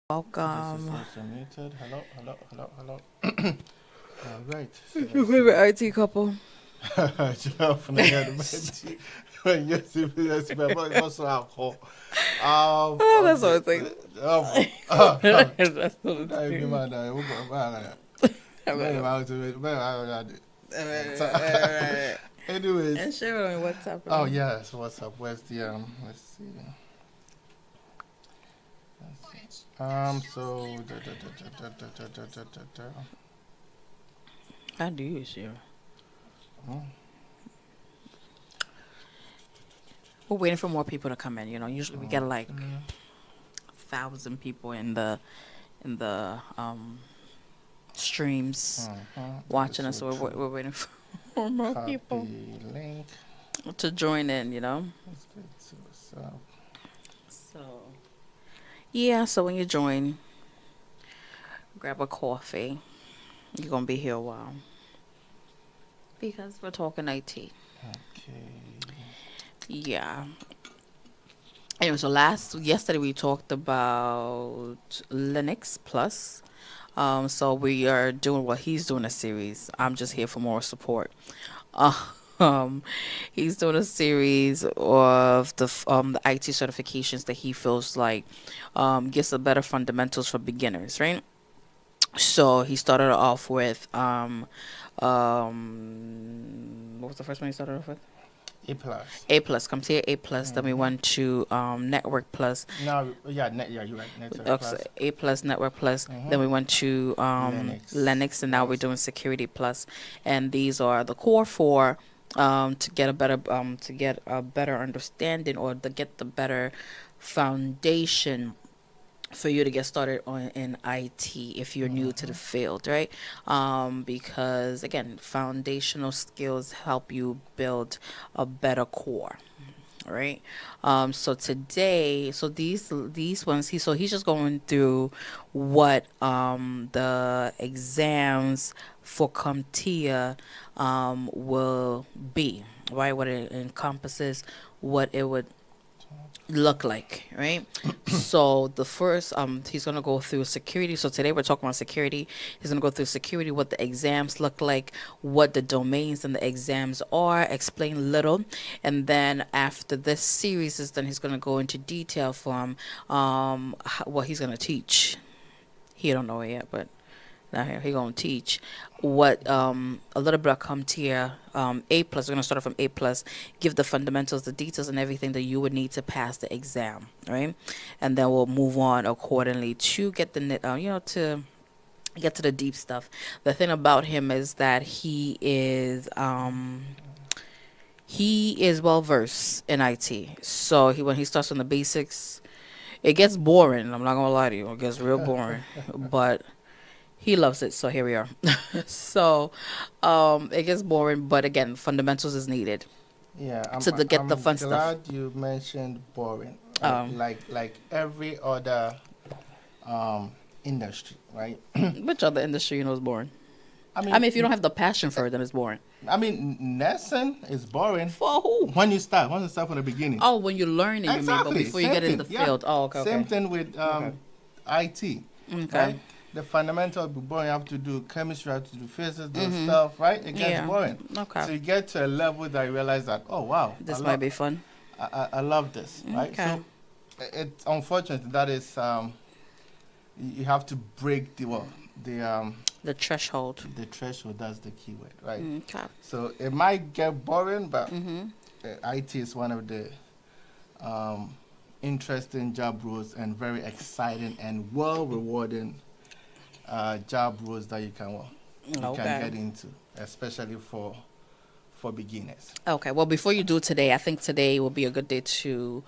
This is Welcome. also muted. Hello, hello, hello, hello. All right. So Who's your let's see. favorite IT couple? Jeff, and I had a magic. Yes, yes, but also alcohol. Oh, that's what I think. That's what I I be think. mad. I will go back. Very Alright, well to it. Very well. alright. And Anyways. share on what's Oh happening. yes. What's up? Where's the Let's see. So. How do you share? Oh, We're waiting for more people to come in. Usually we get like okay. 1,000 people in the streams watching us. So So we're, true. we're waiting for more people Copy link. to join in. Let's get to what's up. So yeah. So when you join, grab a coffee. You're gonna be here a while because we're talking IT. Okay. Yeah. Anyway, so yesterday we talked about Linux Plus. So we are doing what he's doing a series. I'm just here for more support. Uh, Um, he's doing a series of the IT certifications that he feels like gets a better fundamentals for beginners, right? So he started off with what was the first one he started off with? A plus. A plus, CompTIA A plus. Then we Mm-hmm. went to Network Plus. Now, yeah, yeah, you're right. Network Okay, plus. A plus, Network Plus. Mm-hmm. Then we went to Linux Linux, and now we're plus. doing Security Plus. And these are the core four to get a better understanding or to get the better foundation for you to get started in IT if you're new to the Mm-hmm. field, right? Because again, foundational skills help you build a better core, right? So today, so these ones, he's just going through what the exams for CompTIA will be, right? What it encompasses, what it would look like, right? So the first, he's gonna go through security. So today we're talking about security. He's gonna go through security, what the exams look like, what the domains and the exams are, explain little, and then after this series is done, he's gonna go into detail from what he's gonna teach. He don't know it yet, but now here he gonna teach what a little bit of CompTIA A plus. We're gonna start from A plus, give the fundamentals, the details, and everything that you would need to pass the exam, right? And then we'll move on accordingly to get to get to the deep stuff. The thing about him is that he is well versed in IT. So when he starts from the basics, it gets boring. I'm not gonna lie to you, it gets real boring, but he loves it, so here we are. So, it gets boring, but again, fundamentals is needed Yeah, to get the I'm fun stuff. glad you mentioned boring. Right? Um, Like every other um industry, right? which other industry is boring? I I mean, mean, if you don't have the passion for it, then it's boring. nursing is boring For who? when you start from the beginning. Oh, when you're learning, you mean, but Exactly. before you Same get in thing. the Yeah. field. Oh, okay, Same okay, thing with okay, IT, okay. right? The fundamental be boring. You have to do chemistry, you have to do physics, do Mhm. stuff, right? It gets Yeah. boring. Okay. So you get to a level that you realize that, oh wow, This might be fun. I love this, right? Okay. So it's unfortunate that is you have to break The threshold. the threshold. That's the key word, right? Okay. So it might get boring, but Mhm. IT is one of the um, interesting job roles and very exciting and well rewarding job roles that you can Okay. get into, especially for beginners. Okay. Well, before you do today, I think today will be a good day to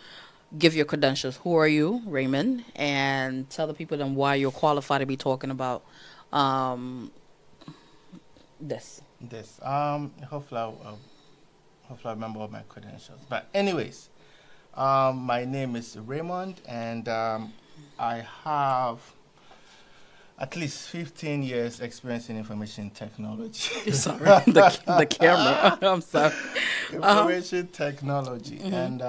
give your credentials. Who are you, Raymond? And tell the people then why you're qualified to be talking about um, this. This hopefully I remember all my credentials. But anyways, my name is Raymond, and I have at least 15 years experience in information technology. Sorry, the camera. I'm sorry. Uh-huh. Information technology, Mhm. and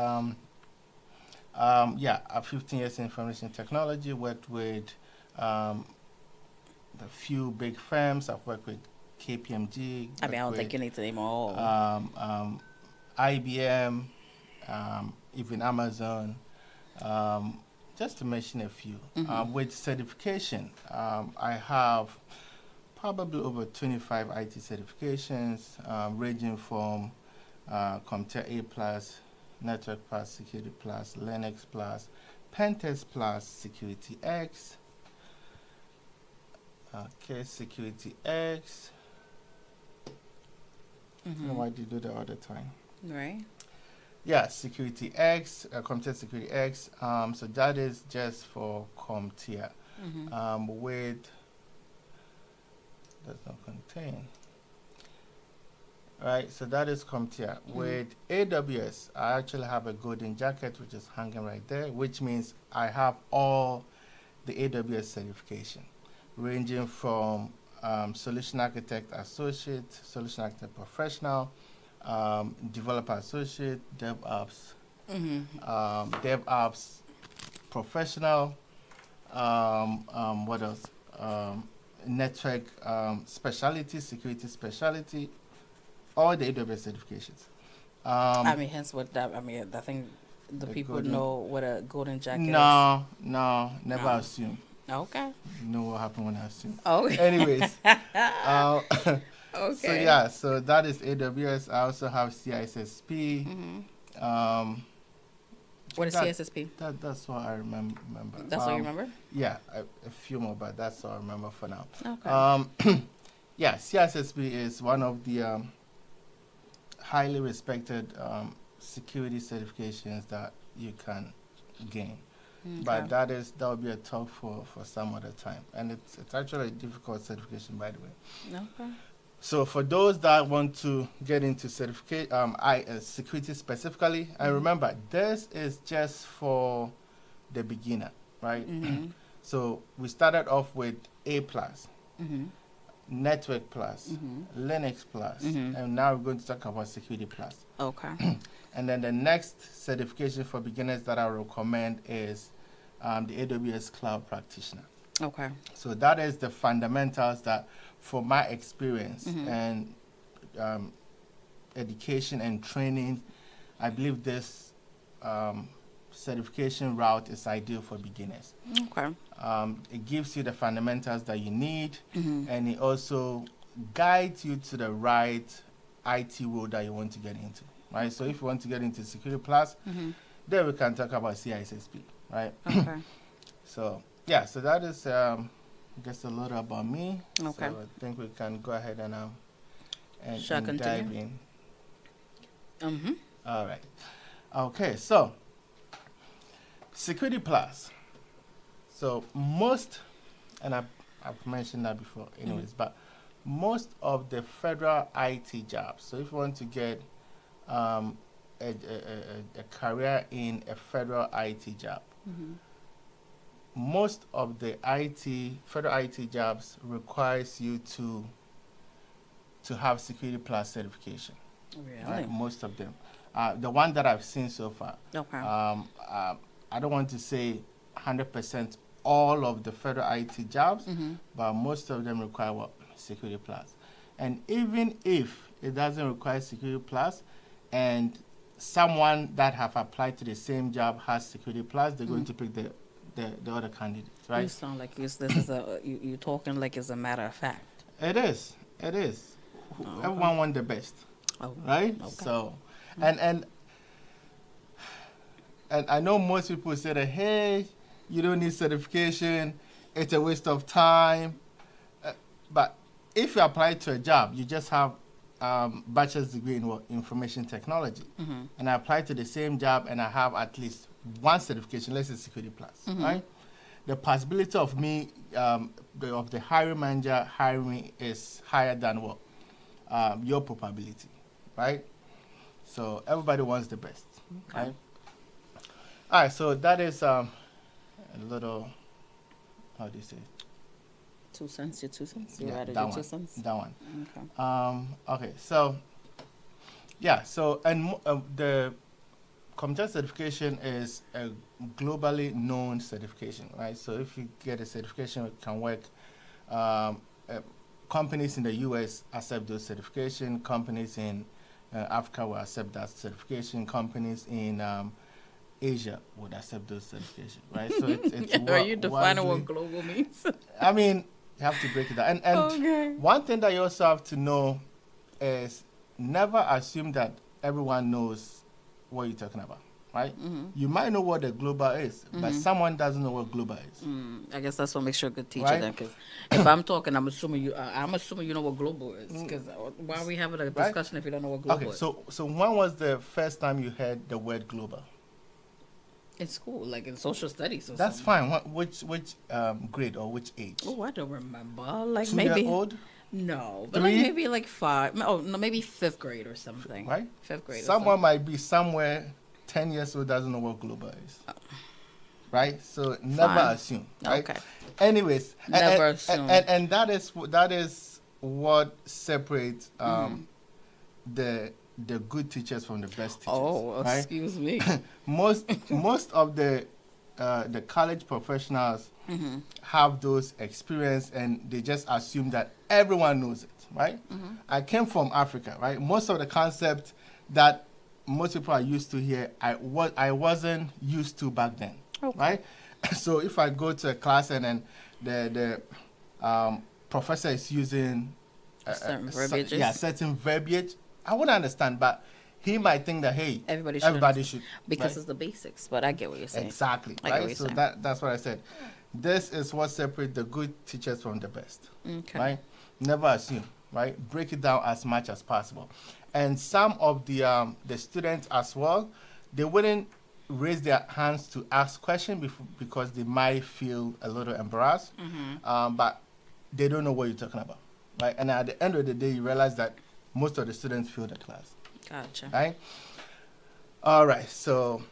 Yeah, 15 years in information technology. Worked with um, a few big firms. I've worked with KPMG. I mean, I Worked don't think you with need to name all. IBM, even Amazon, just to mention a few. With certification, I have probably over 25 IT certifications, ranging from CompTIA A Plus, Network Plus, Security Plus, Linux Plus, Pentest Plus, Security X. Okay, Security X. I don't know why do you do that all the time. Right. Yeah, Security X, CompTIA Security X. So that is just for CompTIA. With does not contain. Right, so that is CompTIA. With AWS, I actually have a golden jacket which is hanging right there, which means I have all the AWS certification, ranging from Solution Architect Associate, Solution Architect Professional, Developer Associate, DevOps, DevOps Professional, what else? Network Specialty, Security Specialty, all the AWS certifications. I mean, hence what that. I mean, I think the people golden- know what a golden jacket No, never No. assume. is. Okay. You know what happened when I assume. Oh. Anyways, Okay. so yeah, so that is AWS. I also have CISSP. What is that- CSSP? That's what I remember. That's what you remember? Yeah, a few more, but that's what I remember for now. Okay. Yeah, CISSP is one of the highly respected security certifications that you can gain. But that will be a talk for some other time, and it's actually a difficult certification, by the way. Okay. So for those that want to get into security specifically, and remember, this is just for the beginner, right? So we started off with A plus, Network plus, Linux plus, and now we're going to talk about Security plus. Okay. And then the next certification for beginners that I recommend is the AWS Cloud Practitioner. Okay. So that is the fundamentals that, from my experience and education and training, I believe this certification route is ideal for beginners. Okay. It gives you the fundamentals that you need, and it also guides you to the right IT role that you want to get into, right? So if you want to get into Security Plus, then we can talk about CISSP, right? Okay. So yeah, so that is just a little about me. Okay. So I think we can go ahead and Shall I and dive continue? in. All right. Okay, so Security Plus. So most, and I've mentioned that before anyways, but most of the federal IT jobs, so if you want to get a career in a federal IT job, most of the federal IT jobs requires you to have Security Plus certification. Really? Right? Most of them. The one that I've seen so far. Okay. I don't want to say 100% all of the federal IT jobs, but most of them require what? Security Plus. And even if it doesn't require Security Plus, and someone that have applied to the same job has Security Plus, they're going to pick the other candidates, right? You sound like this is you talking like it's a matter of fact. It is. It is. Oh, Everyone wants the best, Oh. right? Okay. So, and I know most people say that, hey, you don't need certification, it's a waste of time. But if you apply to a job, you just have bachelor's degree in what? Information technology. And I apply to the same job and I have at least one certification, let's say Security Plus, right? The possibility of me, of the hiring manager hiring me is higher than what? Your probability, right? So everybody wants the best, right? All right, so that is a little, how do you say it? 2 cents, your 2 cents? You Yeah, rather that do one. 2 cents? That one. Okay. Okay, so yeah, so and the CompTIA certification is a globally known certification, right? So if you get a certification, it can work. Um, uh, Companies in the US accept those certification. Companies in Africa will accept that certification. Companies in Asia would accept those certifications, right? So it's Are you defining widely, what global means? I mean, you have to break it down. And Okay. one thing that you also have to know is never assume that everyone knows what you're talking about, right? You might know what the global is, but someone doesn't know what global is, I guess that's what makes you a good teacher Right. then, because if I'm talking, I'm assuming you know what global is. Because why are we having a Right. discussion if you don't know what global Okay, is? so when was the first time you heard the word global? In school, like in social studies or That's something. fine. Which grade or which age? Oh, I don't remember. Like 2 year maybe old, no, but like 3? maybe like 5. Oh no, maybe 5th grade or something. right? 5th grade. Someone might be somewhere 10 years old doesn't know what global is, right? So never Fine. assume, right? Okay. Anyways, Never assume. and that is what separates the good teachers from the best teachers. Oh, right? excuse me. most of the college professionals have those experience and they just assume that everyone knows it, right? I came from Africa, right? Most of the concepts that most people are used to here, I wasn't used to back then, Okay. right? So if I go to a class and then the professor is using Certain verbiages. certain verbiage, I wouldn't understand, but he might think that hey, Everybody should because right? it's the basics. But I get what you're saying. Exactly, I get what right? you're So saying. that's what I said. This is what separates the good teachers from the best, Okay. right? Never assume, right? Break it down as much as possible. And some of the students as well, they wouldn't raise their hands to ask questions because they might feel a little embarrassed, but they don't know what you're talking about, right? And at the end of the day, you realize that most of the students fail the class, Gotcha. right? All right, so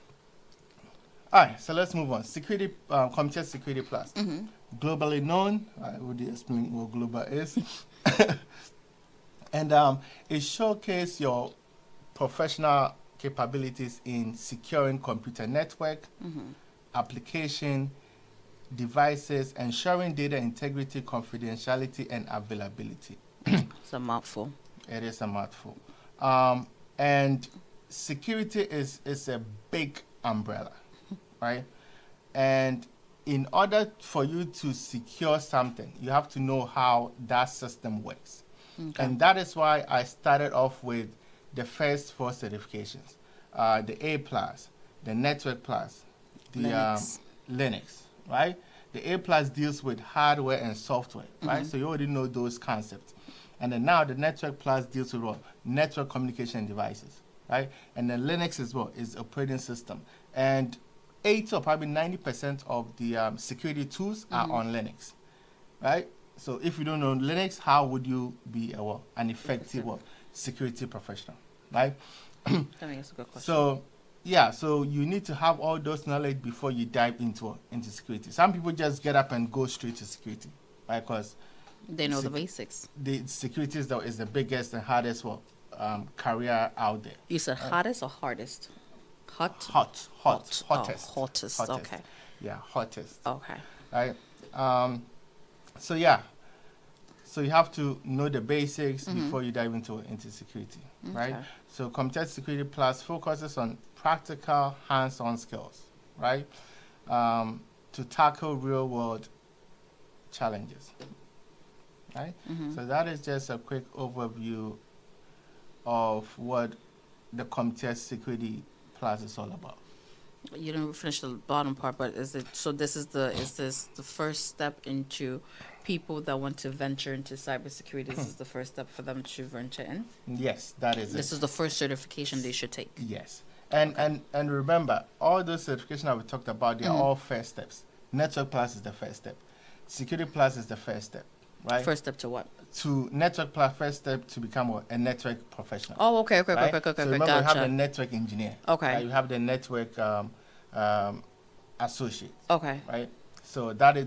let's move on. Security, CompTIA Security Plus, globally known. I already explained what global is, and it showcases your professional capabilities in securing computer network, application, devices, ensuring data integrity, confidentiality, and availability. It's a mouthful. It is a mouthful. And security is a big umbrella, right? And in order for you to secure something, you have to know how that system works. Okay. And that is why I started off with the first 4 certifications, the A+, the Network Plus, the Linux. Linux, right? The A+ deals with hardware and software, right? So you already know those concepts. And then now the Network Plus deals with what? Network communication devices, right? And then Linux as well is operating system. And 80 or probably 90% of the security tools are on Linux, right? So if you don't know Linux, how would you be an effective security professional, right? I think that's a good question. So so you need to have all those knowledge before you dive into security. Some people just get up and go straight to security, right? Because they know the basics. the security is the biggest and hardest career out there. You said hottest or hardest? Hottest. Hottest. Okay. Yeah, hottest. Okay. Right. So you have to know the basics before you dive into security, right? Okay. So CompTIA Security Plus focuses on practical, hands-on skills, right? To tackle real-world challenges, right? So that is just a quick overview of what the CompTIA Security Plus is all about. You didn't finish the bottom part, but is this the first step into people that want to venture into cybersecurity? This is the first step for them to venture in. Yes, that is This it. is the first certification they should take. Yes. And remember, all those certifications that we talked about, they are all first steps. Network Plus is the first step. Security Plus is the first step, right? First step to what? To Network Plus, first step to become a network professional. Oh, okay, right? So remember, you have the gotcha. network engineer. Okay. Right? You have the network associate, Okay, right? So that is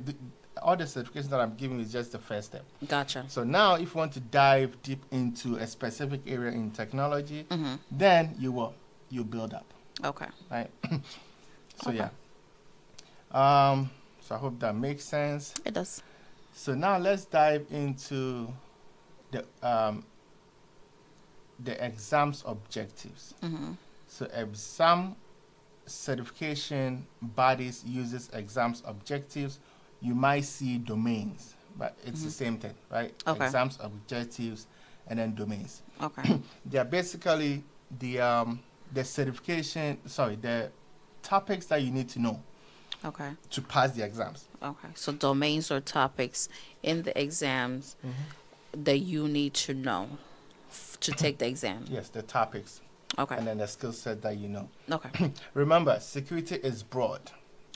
all the certifications that I'm giving is just the first step. gotcha. So now, if you want to dive deep into a specific area in technology, then you build up. Okay. right? So Okay. yeah. So I hope that makes sense. It does. So now let's dive into the um, the exam's objectives. Mm-hmm. So exam certification bodies uses exams objectives. You might see domains, but it's the Mm-hmm. same thing, right? Okay. Exams objectives and then domains. Okay. They are basically the certification. Sorry, the topics that you need to know Okay. to pass the exams. Okay. So domains or topics in the exams that you need to know to take the exam. Yes, the topics Okay. and then the skill set that you know. Okay. Remember, security is broad,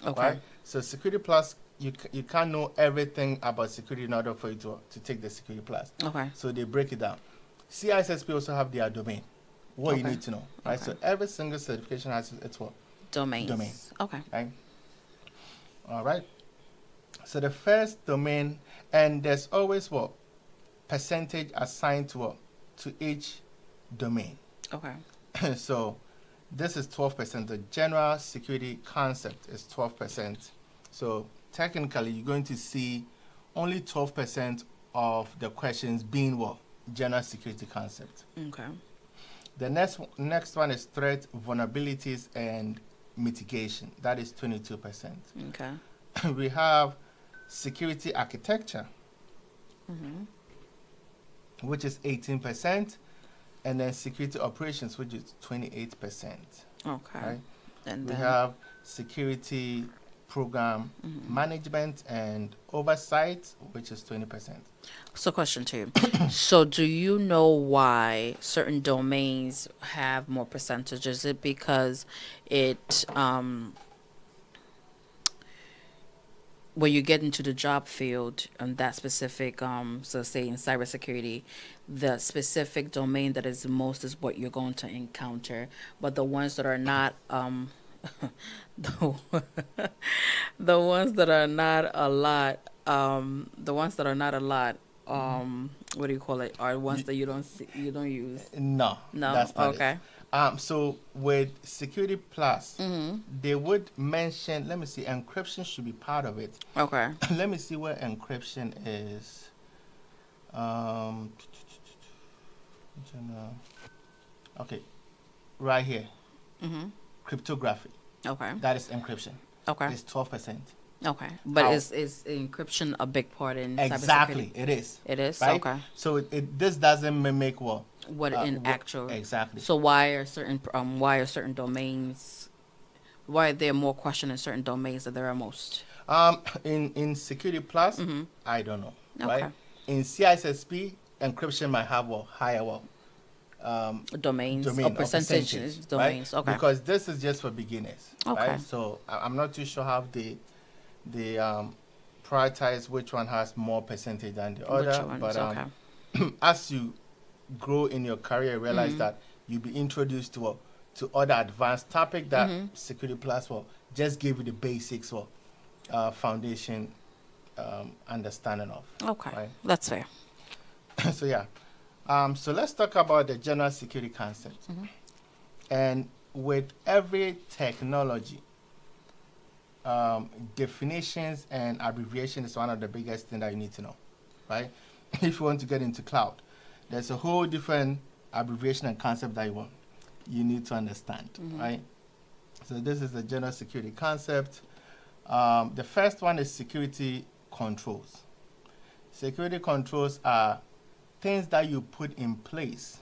Okay. right? So security plus, you can't know everything about security in order for you to take the security plus. Okay. So they break it down. CISSP also have their domain, what you Okay. need to know, right? Okay. So every single certification has its what, Domains. domain, Okay. right? All right. So the first domain, and there's always what percentage assigned to what, to each domain. Okay. So this is 12%. The general security concept is 12%. So technically, you're going to see only 12% of the questions being what, general security concept. Okay. The next one is threat, vulnerabilities, and mitigation. That is 22%. Okay. We have security architecture, which is 18%, and then security operations, which is 28%. Okay. Right? And We then have security program management and oversight, which is 20%. so question to you. So do you know why certain domains have more percentages? Is it because it when you get into the job field and that specific so say in cybersecurity, the specific domain that is most is what you're going to encounter, but the ones that are not the, the ones that are not a lot the ones that are not a lot what do you call it, are ones that you don't see, you don't use. No, No. that's not Okay. it. So with Security Plus, they would mention, let me see, encryption should be part of it. Okay. Let me see where encryption is. General. Okay, right here, cryptography. Okay. That is encryption. Okay. It's 12%. Okay. But How- is encryption a big part in Exactly, cybersecurity? it is. It is? Right? Okay. So this doesn't mimic what? What in what- actual? Exactly. So why are certain domains, why are there more questions in certain domains than there are most? In Security Plus, I don't know. Right? Okay. In CISSP, encryption might have what, higher what? Domains Domain or or percentages, percentage, domains. right? Okay. Because this is just for beginners, Okay. right? So I'm not too sure how they prioritize which one has more percentage than the Which other. ones? But Okay. as you grow in your career, realize that you'll be introduced to other advanced topic that Security Plus will just give you the basics or foundation understanding of. Okay. Right. That's fair. So yeah. So let's talk about the general security concept. And with every technology, definitions and abbreviation is one of the biggest things that you need to know, right? If you want to get into cloud, there's a whole different abbreviation and concept that you need to understand, right? So this is the general security concept. The first one is security controls. Security controls are things that you put in place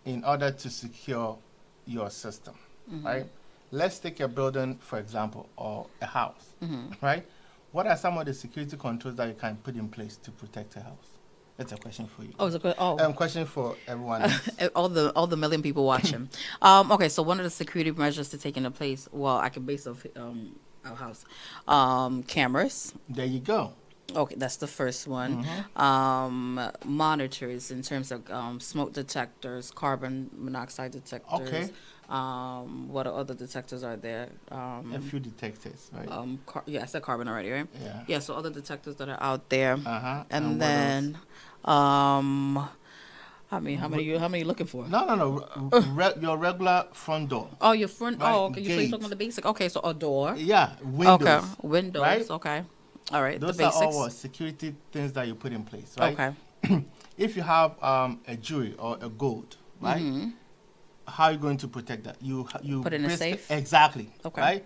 in order to secure your system, right? Let's take a building, for example, or a house, right? What are some of the security controls that you can put in place to protect a house? That's a question for you. Oh, it's a good. Oh, Question for everyone else. all the million people watching. Okay, so one of the security measures to take into place. Well, I can base off our house. Cameras. There you go. Okay, that's the first one. Monitors in terms of smoke detectors, carbon monoxide detectors. Okay. What other detectors are there? A few detectors, right? Yeah, I said carbon already, right? Yeah. Yeah, so other detectors that are out there. Uh-huh. And what then, else? How many? How many you looking for? No. Your regular front door. Oh, your front. Right? Oh, okay. You so you're Gate. talking about the basic. Okay, so a door. Yeah, Okay, windows. windows. Right? Okay, all right. The Those are all basics. security things that you put in place, right? Okay. If you have a jewelry or a gold, right? How are you going to protect that? You Put it in a basically- safe? Exactly. Okay. Right.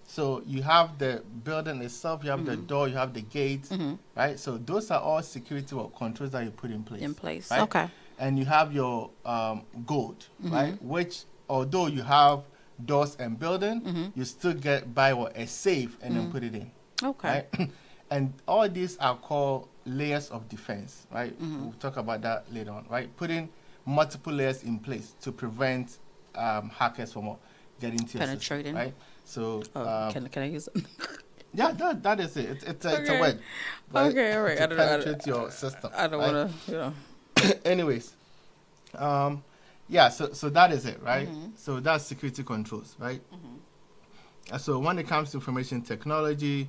So you have the building itself, you have the door, you have the gate, right? So those are all security or controls that you put in place. In place. Right? Okay. And you have your gold, right? Which, although you have doors and building, you still get buy a safe and then put it in. Okay. Right? And all these are called layers of defense, right? We'll talk about that later on, right? Putting multiple layers in place to prevent hackers from getting to your system, Penetrating. right? So, Oh, can I use it? yeah, that is it. It's a Okay. word. Okay, all right. To I don't know. penetrate your system. I don't right? want to. Anyways, yeah, so that is it, right? So that's security controls, right? So when it comes to information technology,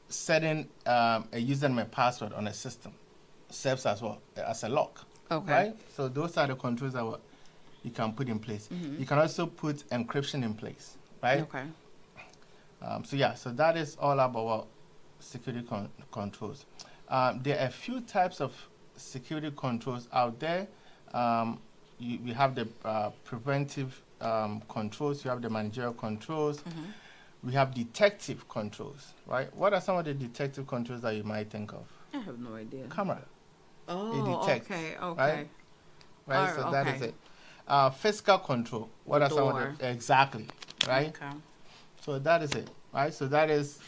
setting a username and password on a system serves as well as a lock. Okay. Right? So those are the controls that you can put in place. You can also put encryption in place, right? Okay. So yeah, so that is all about security controls. There are a few types of security controls out there. We have the preventive controls. You have the managerial controls. We have detective controls, right? What are some of the detective controls that you might think of? I have no idea. Camera, Oh, detects, okay. right? Right. So that is okay. it. Physical control. What The are some of door. the exactly, right? Okay. So that is it, right? So that is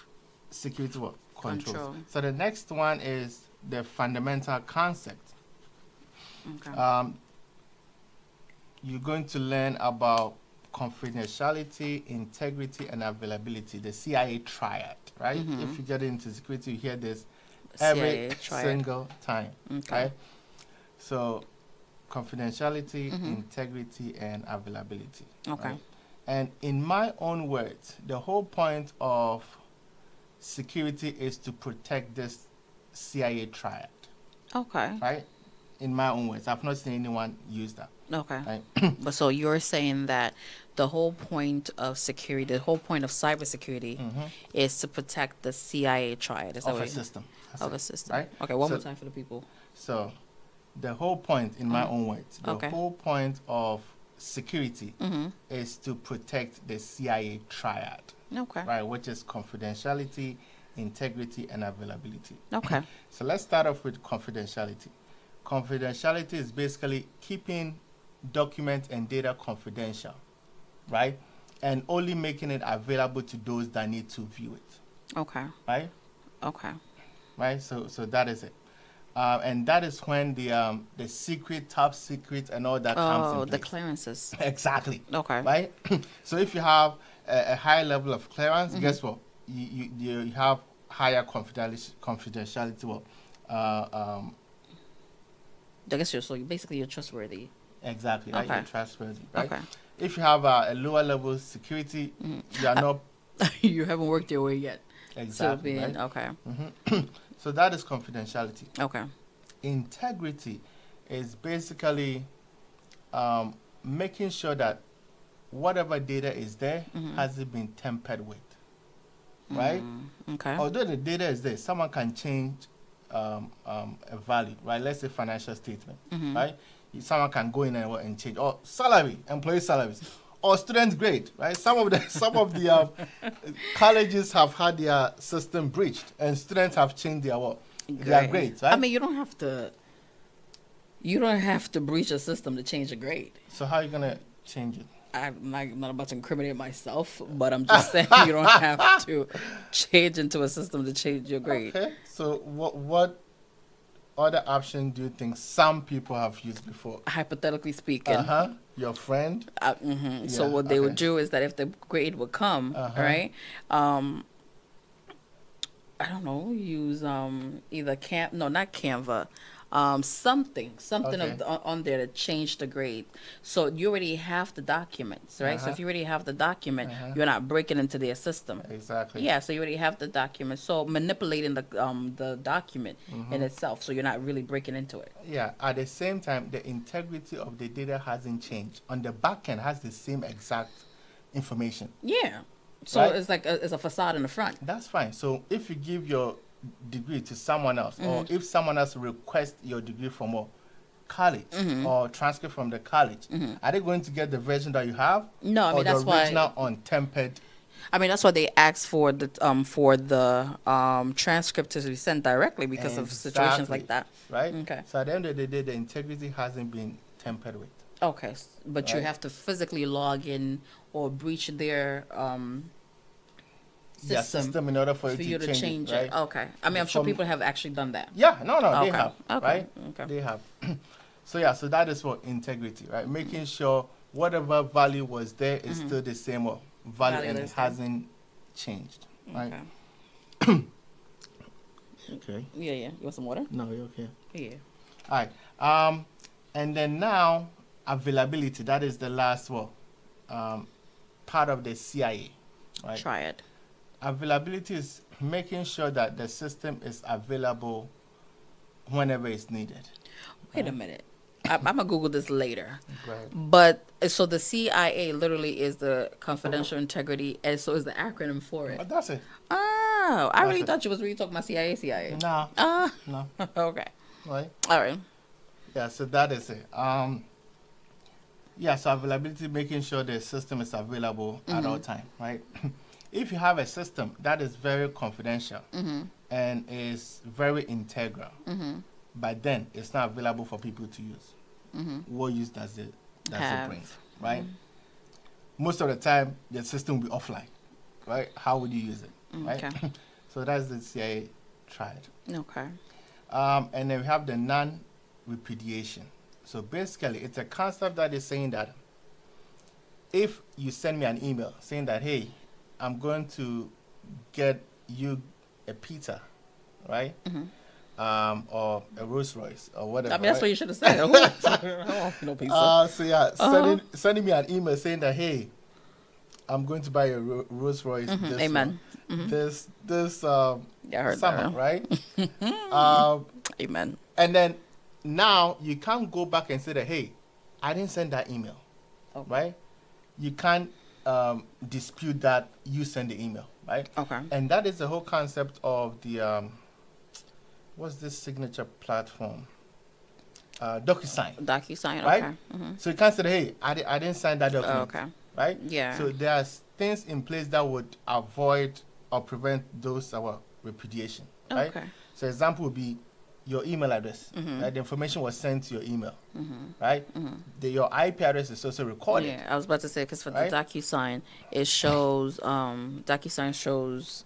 security controls. Control. So the next one is the fundamental concept. Okay. You're going to learn about confidentiality, integrity, and availability, the CIA triad, right? If you get into security, you hear this every CIA triad. single time, Okay. right? So confidentiality, integrity, and availability. Okay. right? And in my own words, the whole point of security is to protect this CIA triad, Okay. right? In my own words, I've not seen anyone use that. Okay. Right? But so you're saying that the whole point of security, the whole point of cybersecurity, is to protect the CIA triad. Is that Of a what you- system. That's Of it, a system. right? Okay. One So- more time for the people. So, the whole point, in my own words, the Okay. whole point of security is to protect the CIA triad, Okay. right? Which is confidentiality, integrity, and availability. Okay. So let's start off with confidentiality. Confidentiality is basically keeping documents and data confidential, right? And only making it available to those that need to view it, Okay. right? Okay. Right? So that is it. And that is when the secret, top secret, and all that comes Oh, in the place. clearances. Exactly. Okay. Right? So if you have a high level of clearance, guess what? You have higher confidentiality. Well, I guess you're trustworthy. exactly. Right? You're Okay. trustworthy. Right? Okay. If you have a lower level security, you are not You haven't worked your way yet. exactly. To being Right? okay. So that is confidentiality. Okay. Integrity is basically making sure that whatever data is there hasn't been tampered with, right? Okay. Although the data is there, someone can change a value, right? Let's say financial statement, right? Someone can go in and change, or salary, employee salaries, or student grade, right? Some of the colleges have had their system breached, and students have changed their grades, right? I mean, you don't have to. You don't have to breach a system to change a grade. So how are you gonna change it? I'm not about to incriminate myself, but I'm just saying you don't have to change into a system to change your grade. Okay. So what other option do you think some people have used before? Hypothetically speaking, Your friend. so Yeah, what they would okay. do is that if the grade would come, right? I don't know, use either not Canva, something Okay. on there to change the grade. So you already have the documents, right? So Uh-huh. if you already have the document, Uh-huh. you're not breaking into their system. Exactly. Yeah, so you already have the document. So manipulating the document in itself, so you're not really breaking into it. Yeah. At the same time, the integrity of the data hasn't changed. On the back end, has the same exact information. Yeah. So Right. it's like it's a facade in the front. That's fine. So if you give your degree to someone else, or Mm-hmm. if someone else requests your degree from a college Mm-hmm. or transcript from the college, are they going to get the version that you have? No, I mean, or the that's why- original untempered? I mean, that's why they ask for the transcript to be sent directly because of situations like that. Right? Okay. So at the end of the day, the integrity hasn't been tampered with. Okay, but you Right. have to physically log in or breach their Yeah, system system in order for for you you to to change, change it. it. Right? Okay. I mean, I'm sure From- people have actually done that. Yeah, no, they Okay. have, Okay. right? Okay. They have. So yeah, so that is what integrity, right? Making sure whatever value was there is still the same or value Value and is it there. hasn't changed, right? Okay. Okay. Yeah, yeah. You want some water? No, you're okay. Yeah. All right. And then now availability. That is the last one. Part of the CIA, right? Try it. Availability is making sure that the system is available whenever it's needed. Wait a minute. I'm gonna Google this later. Right. But so the CIA literally is the confidential integrity, and so is the acronym for it. But that's it. Oh, I really it. thought you was really talking about CIA. CIA. No, Ah, no, okay. right? All right. Yeah, so that is it. Yeah, so availability, making sure the system is available at all time, right? If you have a system that is very confidential and is very integral, but then it's not available for people to use, what use does it Have. bring, right? Most of the time, the system will be offline, right? How would you use it, right? Okay. So that's the CIA tried. Okay. And then we have the non-repudiation. So basically, it's a concept that is saying that if you send me an email saying that, hey, I'm going to get you a pizza, right? Or a Rolls Royce or whatever. I mean, that's what right? you should have said. I don't want no pizza. So yeah, sending me an email saying that, hey, I'm going to buy a Rolls Royce. This Amen. This Yeah, I heard summer, that. right? Amen. And then now you can't go back and say that, hey, I didn't send that email, Okay. right? You can't dispute that you send the email, right? Okay. And that is the whole concept of the what's this signature platform? DocuSign, DocuSign. right? Okay. Mm-hmm. So you can't say, hey, I didn't sign that document, Okay. right? Yeah. So there's things in place that would avoid or prevent those repudiation, right? Okay. So example would be your email address, right? The information was sent to your email, right? Your IP address is also recorded. Yeah, I was about to say because for Right? the DocuSign, it shows DocuSign shows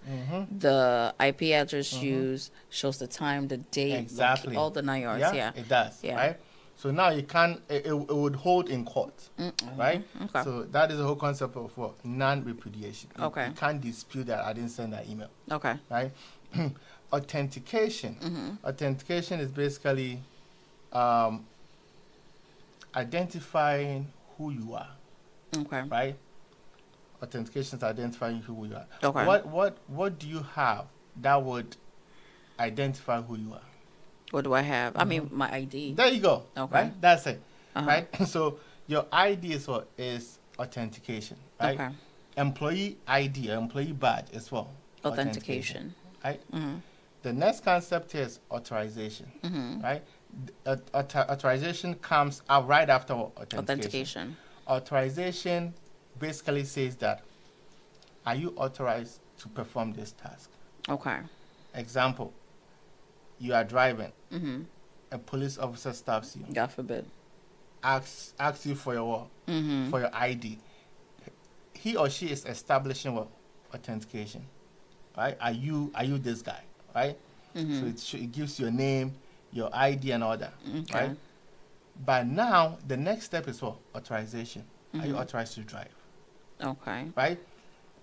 the IP address used, shows the time, the date, Exactly. all the 9 yards. Yeah. It does, Yeah. right? So now you can, it would hold in court, right? Okay. So that is the whole concept of what? Non-repudiation. Okay. You can't dispute that I didn't send that email, Okay. right? Authentication. Authentication is basically identifying who you are, Okay. right? Authentication is identifying who you are. Okay. What do you have that would identify who you are? What do I have? I mean, my ID. There you go. Okay. Right? That's it. Uh-huh. Right? So your ID is what is authentication, right? Okay. Employee ID, or employee badge is what? Authentication. Right? The next concept is authorization, right? Authorization comes out right after authentication. Authentication. Authorization basically says that, are you authorized to perform this task? Okay. Example, you are driving, a police officer stops you, God forbid. asks you for your what? For your ID. He or she is establishing what? Authentication, right? Are you this guy, right? So it gives your name, your ID, and all that, Okay. right? But now the next step is what? Authorization. Are you authorized to drive, Okay. right?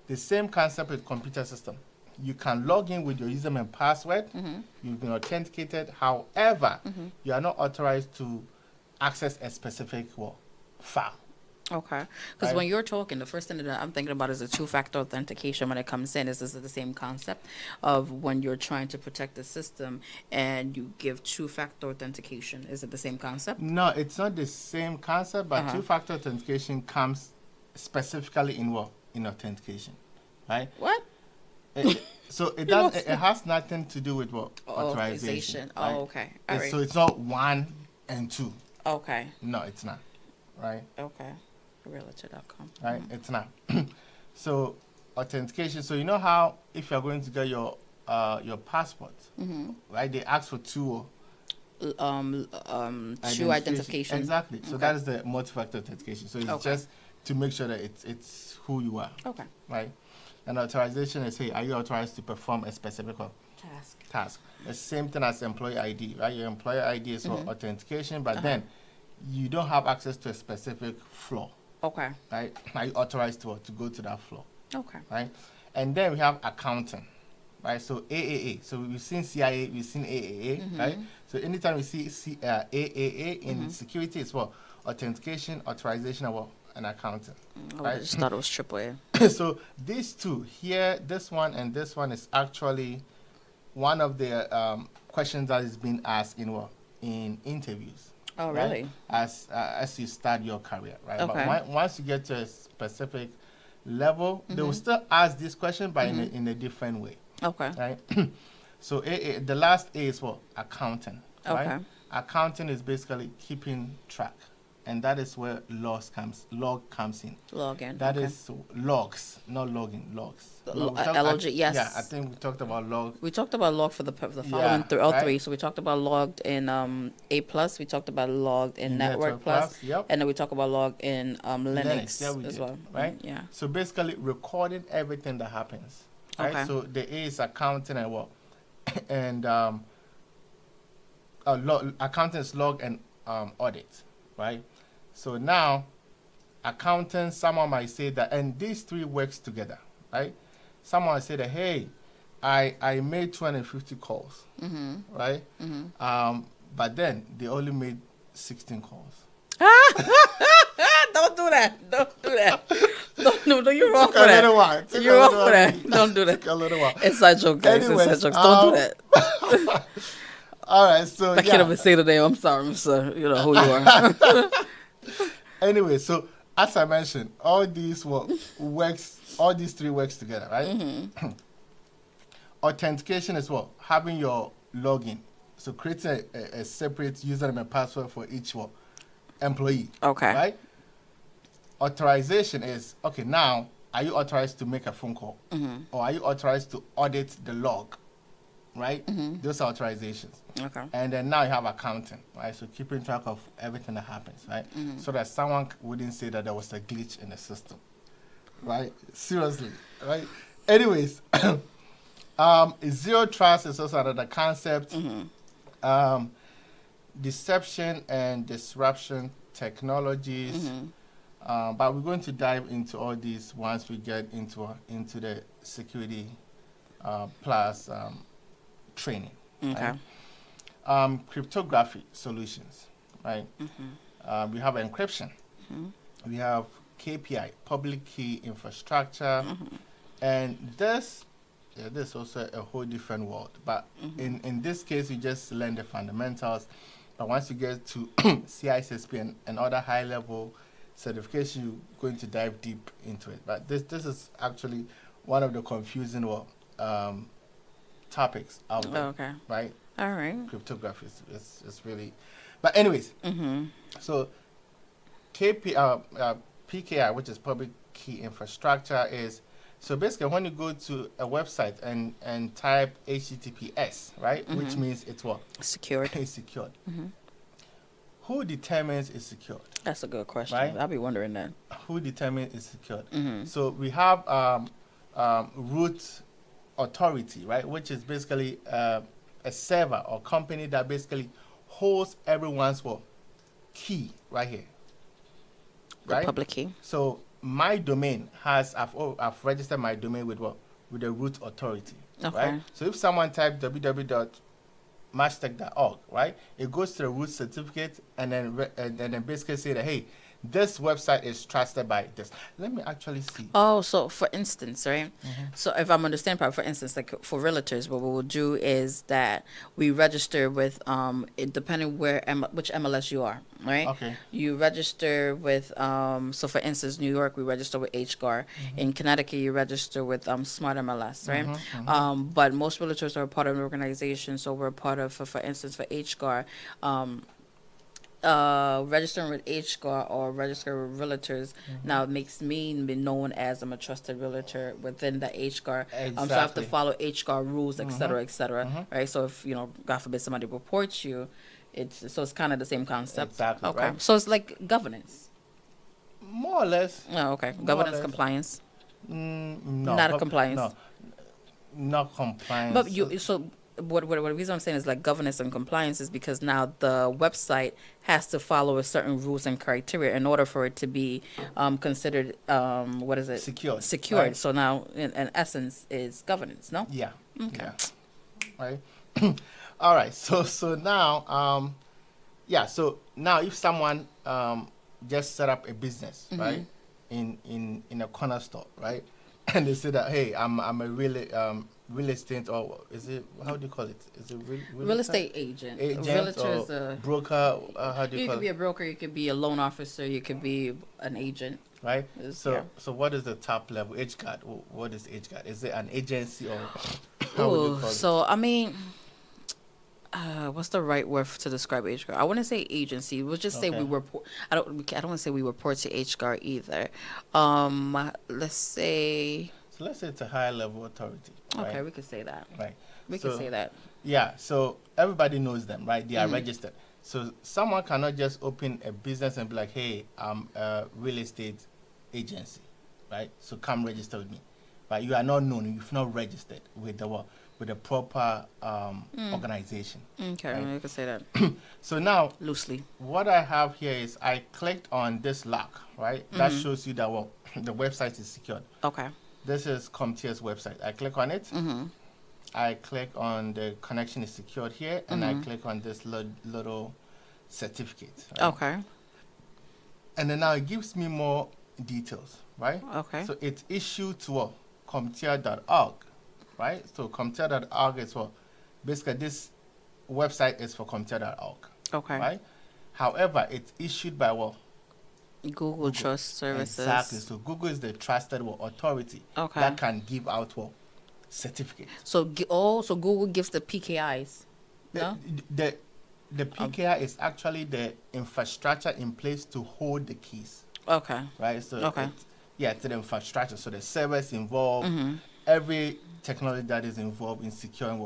The same concept with computer system. you can log in with your username and password. You've been authenticated. However, you are not authorized to access a specific file. Okay. Because Right. when you're talking, the first thing that I'm thinking about is the two-factor authentication when it comes in. Is this the same concept of when you're trying to protect the system and you give two-factor authentication? Is it the same concept? No, it's not the same concept, but two-factor authentication comes specifically in what? In authentication, right? What? So it does. It has nothing to do with what? Authorization. Right? Oh, okay. All right. So it's not 1 and 2. Okay. No, it's not. Right? Okay. Realtor.com. Right? It's not. So authentication. So you know how if you're going to get your passport, right? They ask for two Identification. Exactly. So Okay. that is the multi-factor authentication. So it's Okay. just to make sure that it's who you are. Okay. Right? And authorization is, hey, are you authorized to perform a specific task? The same thing as employee ID, right? Your employer ID is for authentication, but then you don't have access to a specific floor, Okay. right? Are you authorized to go to that floor, Okay. right? And then we have accounting, right? So AAA. So we've seen CIA, we've seen AAA, right? So anytime we see AAA in security, it's what? Authentication, authorization, or an accounting. I just thought it was AAA. So these two here, this one and this one, is actually one of the questions that is being asked in interviews. Oh, right? really? As you start your career, right? Okay. But once you get to a specific level, they will still ask this question, but in a different way, Okay. right? So the last A is what? Accounting. Right? Okay. Accounting is basically keeping track, and that is where log comes in. Login. That okay. is logs, not login, logs. LOG, yes. Yeah, I think we talked about log. We talked about log for the following right. three. So we talked about logged in A plus. We talked about logged in Network Plus. Yep. And then we talked about logged in Linux yeah, we as did, well. right? Yeah. So basically recording everything that happens. Right? Okay. So the A is accounting and what? And accounting is log and audit, right? So now accounting, someone might say that, and these three works together, right? Someone might say that, hey, I made 250 calls, right? But then they only made 16 calls. Don't do that. Don't do that. No, you're wrong for Took a that. little while. Took You're a wrong little for that. while. Don't do that. Took a little while. Inside joke, guys. Anyways, Inside jokes. Don't do that. All right, so I can't even say the name. I'm sorry, Mr. You know who you are. Anyway, so as I mentioned, all these three works together, right? Authentication is what? Having your login. So creating a separate username and password for each employee. Okay. Right? Authorization is, okay, now, are you authorized to make a phone call? Or are you authorized to audit the log? Right? Those are authorizations. Okay. And then now you have accounting, right? So keeping track of everything that happens, right? So that someone wouldn't say that there was a glitch in the system, right? Seriously, right? Anyways, zero trust is also another concept. Deception and disruption technologies. But we're going to dive into all these once we get into the security plus training. Okay. Right? Cryptography solutions, right? We have encryption. We have KPI, public key infrastructure, and this is also a whole different world. But in this case, you just learn the fundamentals. But once you get to CISSP and other high-level certification, you're going to dive deep into it. But this is actually one of the confusing topics out there, Okay. right? All right. Cryptography is really, but anyways, so PKI, which is public key infrastructure, is so basically when you go to a website and type HTTPS, right, which means it's what? Secured. It's secured. Who determines it's secured? That's a good question. Right? I'll be wondering that. Who determines it's secured? So we have root authority, right, which is basically a server or company that basically holds everyone's key right here. The Right? public key. So my domain has, I've registered my domain with with the root authority, Okay. right? So if someone types www.mashtech.org, right, it goes to the root certificate and then basically say that, hey, this website is trusted by this. Let me actually see. Oh, so for instance, right? So if I'm understanding properly, for instance, like for realtors, what we will do is that we register with it depending which MLS you are, right? Okay. You register with so for instance, New York, we register with HGAR. In Connecticut, you register with Smart MLS, right? But most realtors are a part of an organization, so we're a part of, for instance, for HGAR. Registering with HGAR or registering with realtors now makes me be known as I'm a trusted realtor within the HGAR. So I have to Exactly. follow HGAR rules, et cetera, right? So if, God forbid somebody reports you, it's kind of the same concept. Exactly, Okay. right. So it's like governance. More or less. Oh, okay. More or Governance, less. compliance. No. Not a compliance. No. Not compliance. But what the reason I'm saying is like governance and compliance is because now the website has to follow a certain rules and criteria in order for it to be considered what is it? Secured. Secured. Right. So now in essence is governance, no? Yeah. Okay. Yeah. Right. All right. So now so now if someone just set up a business, right, in a corner store, right, and they say that, hey, I'm a real estate, or is it, how do you call it? Is it Real estate agent. Agent Realtor or is a broker? How do you you call could be it? a broker, you could be a loan officer, you could be an agent. Right. Is- yeah. So what is the top level? HGAT. What is HGAT? Is it an agency or how would you Ooh, call it? so I mean, what's the right word to describe HGAR? I want to say agency. We'll just say Okay. we report. I don't want to say we report to HGAR either. Let's say. So let's say it's a higher level authority. Right? Okay, we could say that. Right. We So- could say that. Yeah, so everybody knows them, right? They are Mhm. registered. So someone cannot just open a business and be like, hey, I'm a real estate agency, right? So come register with me. But you are not known, you've not registered with the proper organization. Okay, Right. we could say that So now loosely. what I have here is I clicked on this lock, right? That shows you that the website is secured. Okay. This is CompTIA's website. I click on it. Mm-hmm. I click on the connection is secured here, and I click on this little certificate. Right? Okay. And then now it gives me more details, right? Okay. So it's issued to CompTIA.org, right? So CompTIA.org is basically this website is for CompTIA.org, Okay. right? However, it's issued by Google Trust Services. Exactly. So Google is the trusted authority Okay. that can give out certificates. So so Google gives the PKIs. No. The PKI is actually the infrastructure in place to hold the keys, Okay. right? So Okay. it's the infrastructure. So the servers involved, every technology that is involved in securing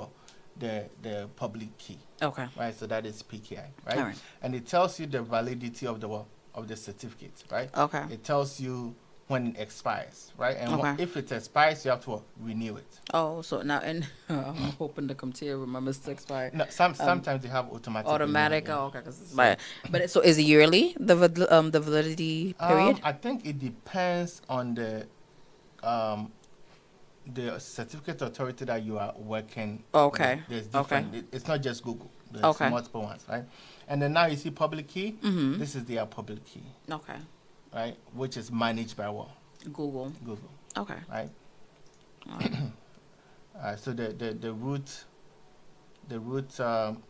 the public key, Okay. right? So that is PKI, right? All right. And it tells you the validity of the certificate, right? Okay. It tells you when it expires, right? And Okay. if it expires, you have to renew it. Oh, so now and I'm hoping the CompTIA remembers to expire. No, sometimes they have automatic. Automatic. renewal, Oh, okay. Cause it's so is it yearly the validity period? I think it depends on the certificate authority that you are working. Okay. With. There's Okay. different. It's not just Google. There's Okay. multiple ones, right? And then now you see public key. Mhm. This is their public key, Okay. right? Which is managed by Google. Google, Okay. right? So the root. Hold on,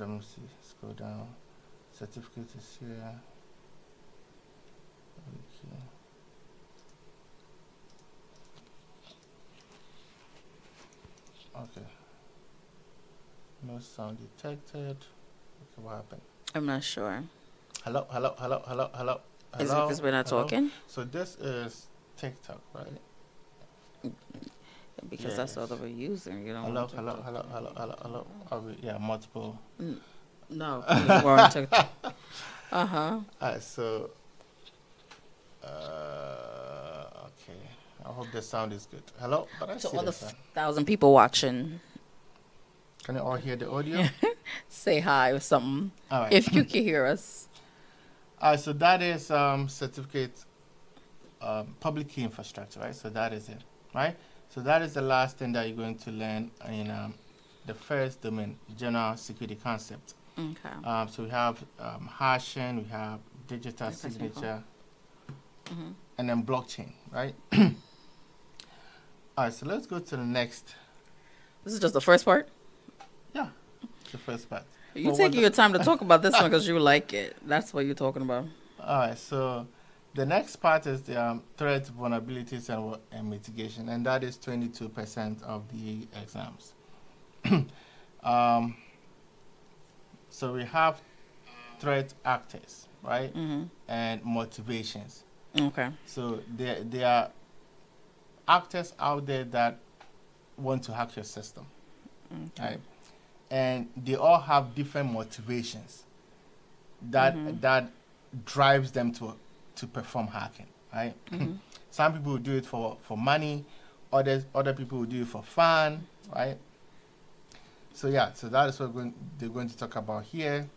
let me see. Scroll down. Certificate is here. Okay. Okay. No sound detected. Okay, what happened? I'm not sure. Hello. Is it because we're not Hello? talking? So this is TikTok, right? Because that's all Yes. that we're using. You know. Hello. Yeah, multiple. No, we're on TikTok. So, okay. I hope the sound is good. Hello, but I So see all the the sound. 1,000 people watching, Can you all hear the audio? say hi or something. All right. If you can hear us. So that is certificate public key infrastructure, right? So that is it, right? So that is the last thing that you're going to learn in the first domain, general security concept. Okay. So we have hashing, we have digital signature, and then blockchain, right? All right, so let's go to the next. This is just the first part? Yeah, the first part. You Well, taking your time to talk about this one because you like it. That's what you're talking about. All right, so the next part is the threat, vulnerabilities, and mitigation, and that is 22% of the exams. So we have threat actors, right? And motivations. Okay. So there are actors out there that want to hack your system, right? And they all have different motivations that drives them to perform hacking, right? Some people will do it for money, other people will do it for fun, right? So yeah, so that is what they're going to talk about here.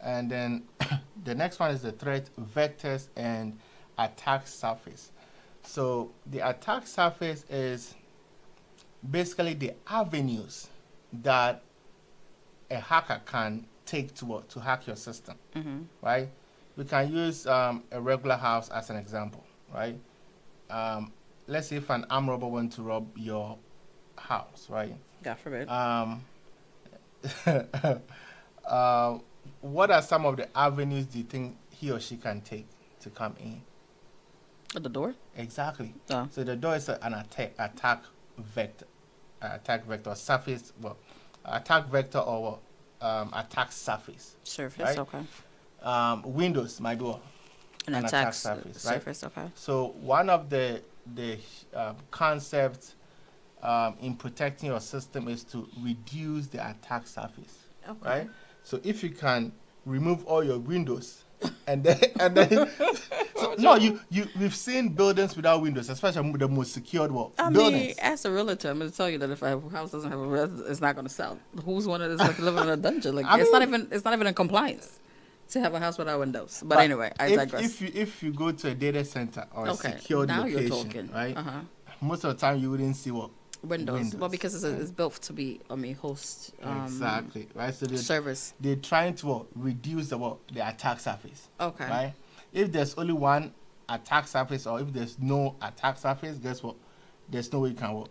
And then the next one is the threat vectors and attack surface. So the attack surface is basically the avenues that a hacker can take to hack your system, right? We can use a regular house as an example, right? Let's say if an armed robber wants to rob your house, right? God forbid. What are some of the avenues do you think he or she can take to come in? At the door? Exactly. Oh. So the door is an attack vector, surface. Well, attack vector or attack surface. Surface, right? okay. Windows might be An attack surface, right? Okay. So one of the concepts in protecting your system is to reduce the attack surface, Okay. right? So if you can remove all your windows and then so, no, we've seen buildings without windows, especially the most secured buildings. mean, as a realtor, I'm going to tell you that if a house doesn't have a resident, it's not going to sell. Who's one of this like living in a dungeon? Like it's not even in compliance to have a house without windows. But anyway, I digress. If you go to a data center or a Okay, secured now location, you're talking. right? Most of the time you wouldn't see Windows. Well, because it's built to be, host exactly, right? So service. they're trying to reduce the attack surface. Okay. Right? If there's only one attack surface, or if there's no attack surface, guess what? There's no way you can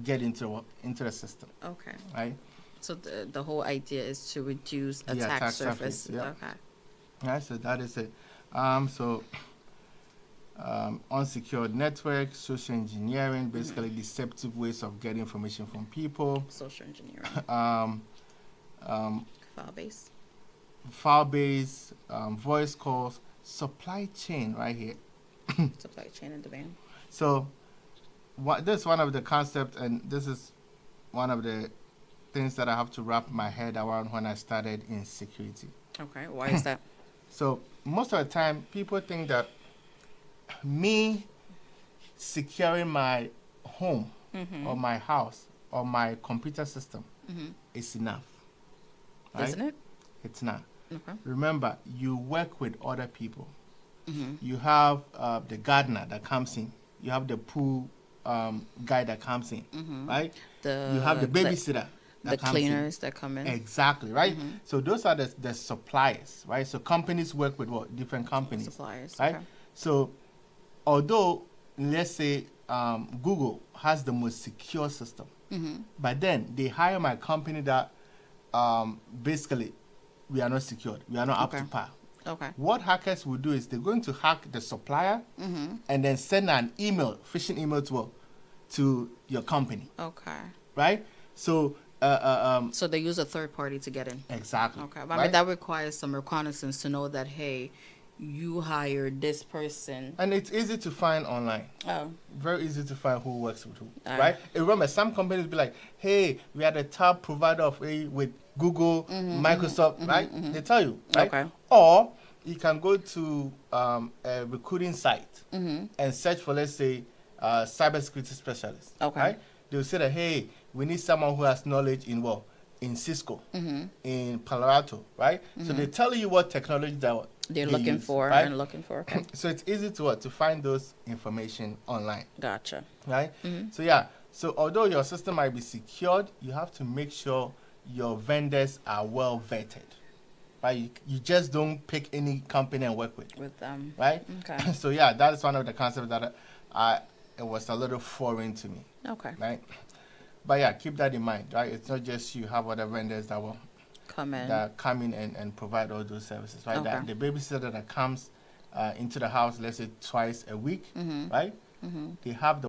get into the system. Okay. Right? So the whole idea is to reduce The attack surface. Yeah. Okay. Right. So that is it. Unsecured network, social engineering, basically deceptive ways of getting information from people. Social engineering. File-based, voice calls, supply chain right here. Supply chain and demand. So this is one of the concepts, and this is one of the things that I have to wrap my head around when I started in security. Okay, why is that? So most of the time, people think that me securing my home or my house or my computer system is enough. Right? Isn't it? It's not. Okay. Remember, you work with other people. You have the gardener that comes in. You have the pool guy that comes in, right? You have the babysitter. The cleaners that come in. Exactly, right? So those are the suppliers, right? So companies work with different companies. Suppliers, right? okay. So although, let's say, Google has the most secure system, but then they hire my company that basically we are not secured. We are not up to par. Okay. What hackers will do is they're going to hack the supplier and then send an email, phishing email to your company. Okay. Right? So so they use a third party to get in. Exactly. Okay. But I mean, that requires some reconnaissance to know that, hey, you hired this person. And it's easy to find online. Oh. Very easy to find who works with who. Right? And remember, some companies be like, hey, we are the top provider of with Google, Microsoft, right? They tell you, right? Okay. Or you can go to a recruiting site and search for, let's say, cybersecurity specialist. Okay. Right? They'll say that, hey, we need someone who has knowledge in Cisco, in Palo Alto, right? So they tell you what technology They're they looking use, for right? and looking for. Okay. So it's easy to what? To find those information online, Gotcha. right? So yeah, so although your system might be secured, you have to make sure your vendors are well vetted, right? You just don't pick any company and work with, With them. right? Okay. So yeah, that is one of the concepts that it was a little foreign to me, Okay. right? But yeah, keep that in mind, right? It's not just you have other vendors that will Come in. that come in and provide all those services, right? Okay. That the babysitter that comes into the house, let's say twice a week, right? They have the